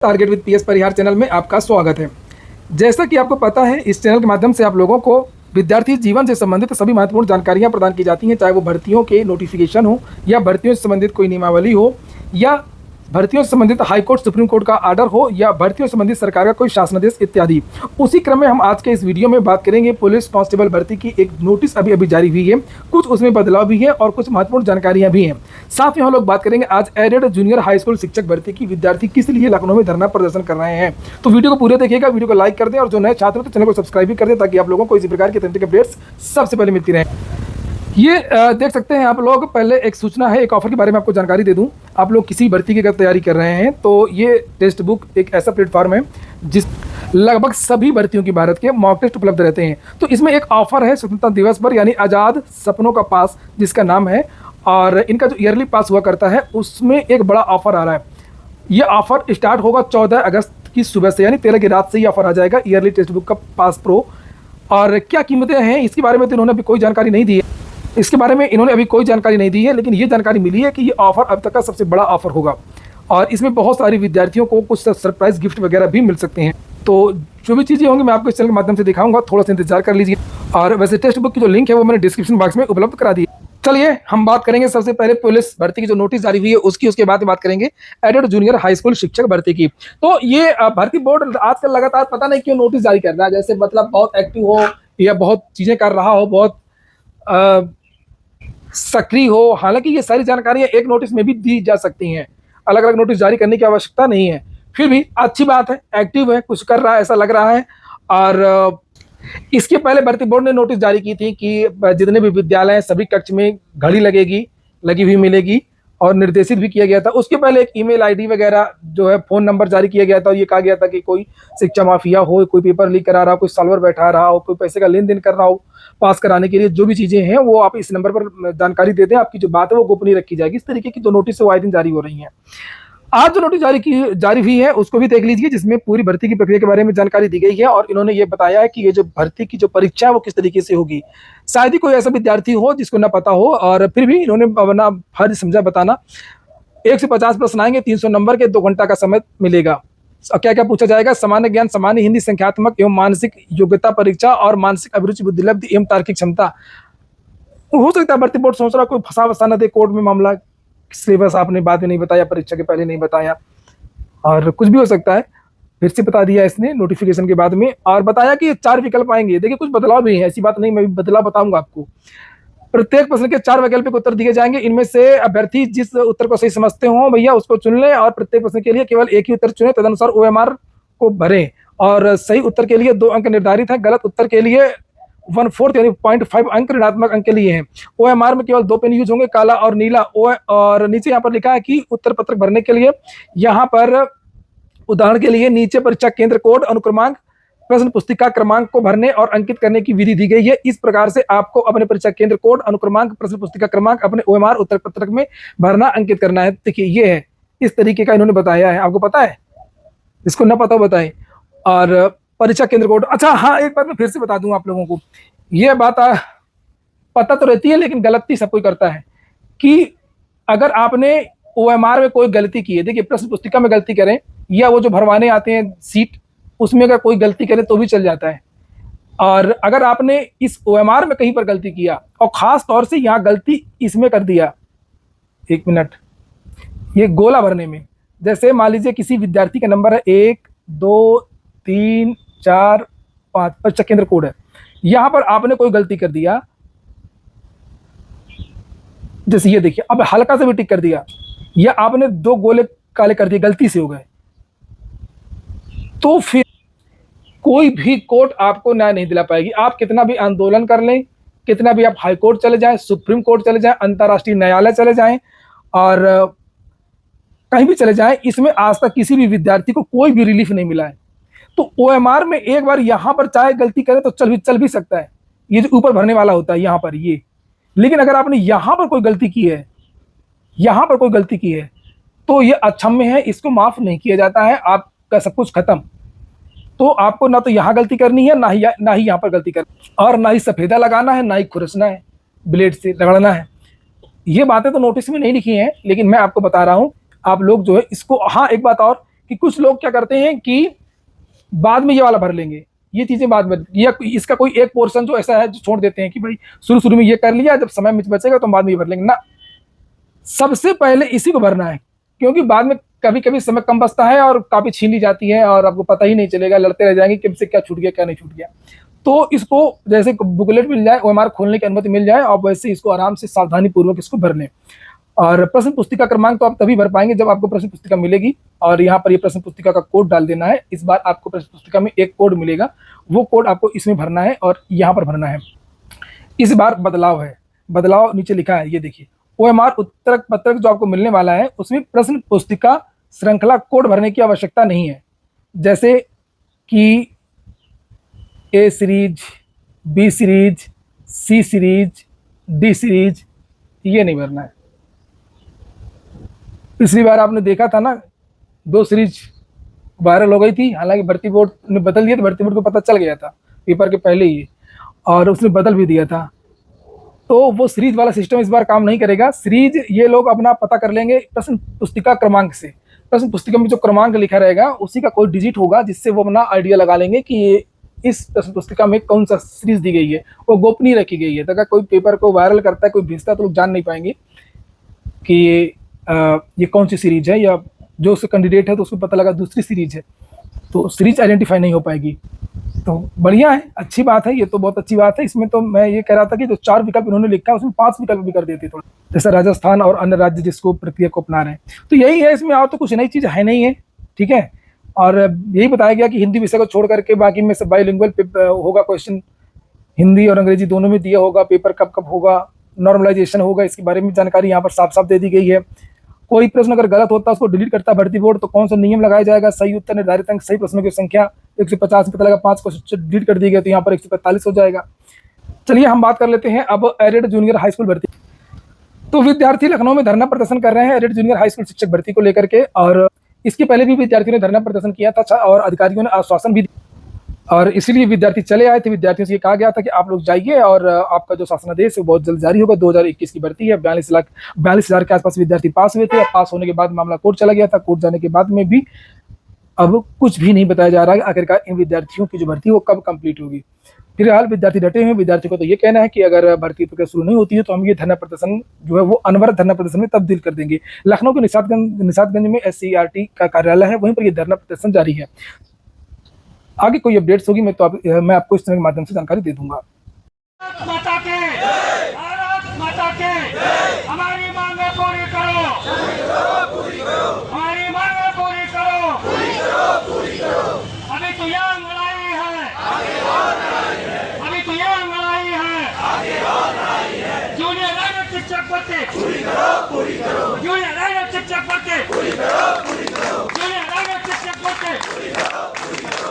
Target with PS Parihar channel में आपका स्वागत है। जैसा कि आपको पता है, इस चैनल के माध्यम से आप लोगों को विद्यार्थी जीवन से संबंधित सभी महत्वपूर्ण जानकारियां प्रदान की जाती हैं, चाहे वो भर्तियों के नोटिफिकेशन हो या भर्तियों से संबंधित कोई नियमावली हो या भर्तियों से संबंधित हाई कोर्ट सुप्रीम कोर्ट का आर्डर हो या भर्तियों से संबंधित सरकार का कोई शासनादेश इत्यादि। उसी क्रम में हम आज के इस वीडियो में बात करेंगे पुलिस कांस्टेबल भर्ती की एक नोटिस अभी जारी हुई है, कुछ उसमें बदलाव भी है और कुछ महत्वपूर्ण जानकारियां भी हैं। साथ में हम लोग बात करेंगे आज एडेड जूनियर हाई स्कूल शिक्षक भर्ती की विद्यार्थी किस लिए लखनऊ में धरना प्रदर्शन कर रहे हैं। तो वीडियो को पूरे देखिएगा, वीडियो को लाइक कर दें और जो नए छात्र तो चैनल को सब्सक्राइब भी कर दें ताकि आप लोगों को इसी प्रकार की अथेंटिक अपडेट्स सबसे पहले मिलती रहे। ये देख सकते हैं आप लोग, पहले एक सूचना है, एक ऑफर के बारे में आपको जानकारी दे दूं। आप लोग किसी भर्ती की अगर तैयारी कर रहे हैं तो ये टेस्ट बुक एक ऐसा प्लेटफॉर्म है जिस लगभग सभी भर्तियों की भारत के मॉक टेस्ट उपलब्ध रहते हैं। तो इसमें एक ऑफर है स्वतंत्रता दिवस पर, यानी आज़ाद सपनों का पास जिसका नाम है, और इनका जो ईयरली पास हुआ करता है उसमें एक बड़ा ऑफर आ रहा है। ये ऑफर स्टार्ट होगा 14 अगस्त की सुबह से, यानी 13 की रात से ये ऑफर आ जाएगा ईयरली टेक्स्ट बुक का पास प्रो। और क्या कीमतें हैं इसके बारे में तो इन्होंने अभी कोई जानकारी नहीं दी है, लेकिन ये जानकारी मिली है कि ये ऑफर अब तक का सबसे बड़ा ऑफर होगा और इसमें बहुत सारे विद्यार्थियों को कुछ सरप्राइज गिफ्ट वगैरह भी मिल सकते हैं। तो जो भी चीज़ें होंगी मैं आपको इस चैनल के माध्यम से दिखाऊंगा, थोड़ा सा इंतजार कर लीजिए। और वैसे टेक्स्ट बुक की जो लिंक है वो मैंने डिस्क्रिप्शन बॉक्स में उपलब्ध करा दी है। चलिए हम बात करेंगे सबसे पहले पुलिस भर्ती की जो नोटिस जारी हुई है उसके बाद बात करेंगे एडेड जूनियर हाई स्कूल शिक्षक भर्ती की। तो ये भर्ती बोर्ड आजकल लगातार पता नहीं क्यों नोटिस जारी कर रहा है, जैसे मतलब बहुत एक्टिव हो या बहुत चीज़ें कर रहा हो, बहुत सक्रिय हो। हालांकि ये सारी जानकारियां एक नोटिस में भी दी जा सकती हैं, अलग अलग नोटिस जारी करने की आवश्यकता नहीं है। फिर भी अच्छी बात है, एक्टिव है, कुछ कर रहा है ऐसा लग रहा है। और इसके पहले भर्ती बोर्ड ने नोटिस जारी की थी कि जितने भी विद्यालय हैं सभी कक्ष में घड़ी लगी हुई मिलेगी और निर्देशित भी किया गया था। उसके पहले एक ईमेल आईडी वगैरह जो है फ़ोन नंबर जारी किया गया था और ये कहा गया था कि कोई शिक्षा माफिया हो, कोई पेपर लीक करा रहा हो, कोई सॉल्वर बैठा रहा हो, कोई पैसे का लेन देन कर रहा हो पास कराने के लिए, जो भी चीज़ें हैं वो आप इस नंबर पर जानकारी दे दें, आपकी जो बात है वो गोपनीय रखी जाएगी। इस तरीके की जो नोटिस है वो आए दिन जारी हो रही हैं। आज जो नोटिस जारी हुई है उसको भी देख लीजिए, जिसमें पूरी भर्ती की प्रक्रिया के बारे में जानकारी दी गई है और इन्होंने ये बताया है कि ये जो भर्ती की जो परीक्षा है वो किस तरीके से होगी। शायद ही कोई ऐसा विद्यार्थी हो जिसको ना पता हो, और फिर भी इन्होंने अपना फर्ज समझा बताना। 1 से 50 प्रश्न आएंगे, 300 नंबर के, 2 घंटा का समय मिलेगा। क्या क्या पूछा जाएगा? सामान्य ज्ञान, सामान्य हिंदी, संख्यात्मक एवं मानसिक योग्यता परीक्षा और मानसिक अभिरुचि, बुद्धिलब्धि एवं तार्किक क्षमता। हो सकता है भर्ती बोर्ड सोच रहा कोई फंसा वसा न दे कोर्ट में मामला, सिलेबस आपने बाद में नहीं बताया, परीक्षा के पहले नहीं बताया, और कुछ भी हो सकता है। फिर से बता दिया इसने नोटिफिकेशन के बाद में, और बताया कि 4 विकल्प आएंगे। देखिए कुछ बदलाव भी है, ऐसी बात नहीं, मैं भी बदलाव बताऊंगा आपको। प्रत्येक प्रश्न के 4 वैकल्पिक उत्तर दिए जाएंगे, इनमें से अभ्यर्थी जिस उत्तर को सही समझते हो भैया उसको चुन लें और प्रत्येक प्रश्न के लिए केवल एक ही उत्तर चुने, तदनुसार OMR को भरें। और सही उत्तर के लिए 2 अंक निर्धारित हैं, गलत उत्तर के लिए 1/4 यानी 0.5 अंक ऋणात्मक अंक के लिए हैं। OMR में केवल 2 पेन यूज होंगे, काला और नीला। और नीचे यहाँ पर लिखा है कि उत्तर पत्रक भरने के लिए यहाँ पर उदाहरण के लिए नीचे परीक्षा केंद्र कोड, अनुक्रमांक, प्रश्न पुस्तिका क्रमांक को भरने और अंकित करने की विधि दी गई है। इस प्रकार से आपको अपने परीक्षा केंद्र कोड, अनुक्रमांक, प्रश्न पुस्तिका क्रमांक अपने OMR उत्तर पत्रक में भरना, अंकित करना है। देखिए ये है, इस तरीके का इन्होंने बताया है। आपको पता है? इसको न पता हो बताएं। और परीक्षा केंद्र कोड, अच्छा हाँ, एक बात मैं फिर से बता दूं आप लोगों को, ये बात पता तो रहती है लेकिन गलती सब कोई करता है कि अगर आपने OMR में कोई गलती की है, देखिए प्रश्न पुस्तिका में गलती करें या वो जो भरवाने आते हैं सीट, उसमें अगर कोई गलती करे तो भी चल जाता है। और अगर आपने इस OMR में कहीं पर गलती किया और खास तौर से यहाँ गलती इसमें कर दिया, 1 मिनट, ये गोला भरने में, जैसे मान लीजिए किसी विद्यार्थी का नंबर है 1 2 3 4 5, परीक्षा केंद्र कोड है, यहाँ पर आपने कोई गलती कर दिया, जैसे ये देखिए, अब हल्का से भी टिक कर दिया, या आपने 2 गोले काले कर दिए, गलती से हो गए, तो फिर कोई भी कोर्ट आपको न्याय नहीं दिला पाएगी। आप कितना भी आंदोलन कर लें, कितना भी आप हाई कोर्ट चले जाएं, सुप्रीम कोर्ट चले जाएं, अंतर्राष्ट्रीय न्यायालय चले जाएं और कहीं भी चले जाएं, इसमें आज तक किसी भी विद्यार्थी को कोई भी रिलीफ नहीं मिला है। तो OMR में एक बार यहाँ पर चाहे गलती करें तो चल भी सकता है, ये जो ऊपर भरने वाला होता है यहाँ पर ये, लेकिन अगर आपने यहाँ पर कोई गलती की है, तो ये अक्षम्य है, इसको माफ नहीं किया जाता है, आपका सब कुछ खत्म। तो आपको ना तो यहाँ गलती करनी है, ना ही यहाँ पर गलती करनी, और ना ही सफेदा लगाना है, ना ही खुरसना है, ब्लेड से रगड़ना है। ये बातें तो नोटिस में नहीं लिखी हैं, लेकिन मैं आपको बता रहा हूँ, आप लोग जो है इसको, हाँ एक बात और कि कुछ लोग क्या करते हैं कि बाद में ये वाला भर लेंगे, ये चीजें बाद में, या इसका कोई एक पोर्शन जो ऐसा है जो छोड़ देते हैं कि भाई शुरू शुरू में ये कर लिया, जब समय में बचेगा तो बाद में ये भर लेंगे ना, सबसे पहले इसी को भरना है, क्योंकि बाद में कभी कभी समय कम बचता है और काफी छीन ली जाती है और आपको पता ही नहीं चलेगा, लड़ते रह जाएंगे कि हमसे क्या छूट गया क्या नहीं छूट गया। तो इसको जैसे बुकलेट मिल जाए, ओएमआर खोलने की अनुमति मिल जाए, और वैसे इसको आराम से सावधानी पूर्वक इसको भर लें। और प्रश्न पुस्तिका क्रमांक तो आप तभी भर पाएंगे जब आपको प्रश्न पुस्तिका मिलेगी, और यहाँ पर ये प्रश्न पुस्तिका का कोड डाल देना है। इस बार आपको प्रश्न पुस्तिका में एक कोड मिलेगा, वो कोड आपको इसमें भरना है और यहाँ पर भरना है। इस बार बदलाव है, बदलाव नीचे लिखा है, ये देखिए, ओएमआर उत्तर पत्रक जो आपको मिलने वाला है उसमें प्रश्न पुस्तिका श्रृंखला कोड भरने की आवश्यकता नहीं है, जैसे कि ए सीरीज, बी सीरीज, सी सीरीज, डी सीरीज, ये नहीं भरना है। पिछली बार आपने देखा था ना, 2 सीरीज वायरल हो गई थी, हालांकि भर्ती बोर्ड ने बदल दिया, तो भर्ती बोर्ड को पता चल गया था पेपर के पहले ही, और उसने बदल भी दिया था। तो वो सीरीज वाला सिस्टम इस बार काम नहीं करेगा। सीरीज ये लोग अपना पता कर लेंगे प्रश्न पुस्तिका क्रमांक से, प्रश्न पुस्तिका में जो क्रमांक लिखा रहेगा उसी का कोई डिजिट होगा, जिससे वो अपना आइडिया लगा लेंगे कि ये इस प्रश्न पुस्तिका में कौन सा सीरीज दी गई है, वो गोपनीय रखी गई है। तो अगर कोई पेपर को वायरल करता है, कोई भेजता है, तो लोग जान नहीं पाएंगे कि ये कौन सी सीरीज है, या जो उसका कैंडिडेट है तो उसको पता लगा दूसरी सीरीज है, तो सीरीज आइडेंटिफाई नहीं हो पाएगी। तो बढ़िया है, अच्छी बात है, ये तो बहुत अच्छी बात है। इसमें तो मैं ये कह रहा था कि जो 4 विकल्प इन्होंने लिखा है उसमें 5 विकल्प भी कर देते थोड़ा, जैसे राजस्थान और अन्य राज्य जिसको प्रक्रिया को अपना रहे हैं। तो यही है, इसमें और तो कुछ नई चीज़ है नहीं है, ठीक है। और यही बताया गया कि हिंदी विषय को छोड़ करके बाकी में सब बाइलिंगुअल होगा, क्वेश्चन हिंदी और अंग्रेजी दोनों में दिया होगा, पेपर कब कब होगा, नॉर्मलाइजेशन होगा, इसके बारे में जानकारी यहाँ पर साफ साफ दे दी गई है। कोई प्रश्न अगर गलत होता है उसको डिलीट करता है भर्ती बोर्ड, तो कौन सा नियम लगाया जाएगा, सही उत्तर निर्धारित अंक, सही प्रश्नों की संख्या 150 में पता लगा 5 क्वेश्चन डिलीट कर दी गई, तो यहाँ पर 145 हो जाएगा। चलिए हम बात कर लेते हैं अब एडेड जूनियर हाई स्कूल भर्ती। तो विद्यार्थी लखनऊ में धरना प्रदर्शन कर रहे हैं एडेड जूनियर हाई स्कूल शिक्षक भर्ती को लेकर के, और इसके पहले भी विद्यार्थियों ने धरना प्रदर्शन किया था और अधिकारियों ने आश्वासन भी दिया, और इसीलिए विद्यार्थी चले आए थे। विद्यार्थियों से ये कहा गया था कि आप लोग जाइए और आपका जो शासनादेश है बहुत जल्द जारी होगा। 2021 की भर्ती है, 42,000 के आसपास विद्यार्थी पास हुए थे। पास होने के बाद मामला कोर्ट चला गया था, कोर्ट जाने के बाद में भी अब कुछ भी नहीं बताया जा रहा है आखिरकार इन विद्यार्थियों की जो भर्ती वो कब कंप्लीट होगी। फिलहाल विद्यार्थी डटे हुए। विद्यार्थियों को तो ये कहना है कि अगर भर्ती प्रक्रिया शुरू नहीं होती है तो हम ये धरना प्रदर्शन जो है वो अनवरत धरना प्रदर्शन में तब्दील कर देंगे। लखनऊ के निशातगंज में SCERT का कार्यालय है, वहीं पर ये धरना प्रदर्शन जारी है। आगे कोई अपडेट्स होगी मैं आपको इस तरह के माध्यम से जानकारी दे दूंगा। हमारी मांगे पूरी करो, हमारी मांगे पूरी करो, अभी तो यह लड़ाई है, अभी तो यह लड़ाई है। जूनियर राजक शिक्षक भर्ती पूरी करो, जूनियर राजक शिक्षक भर्ती पूरी करो, जूनियर राजक शिक्षक भर्ती पूरी करो।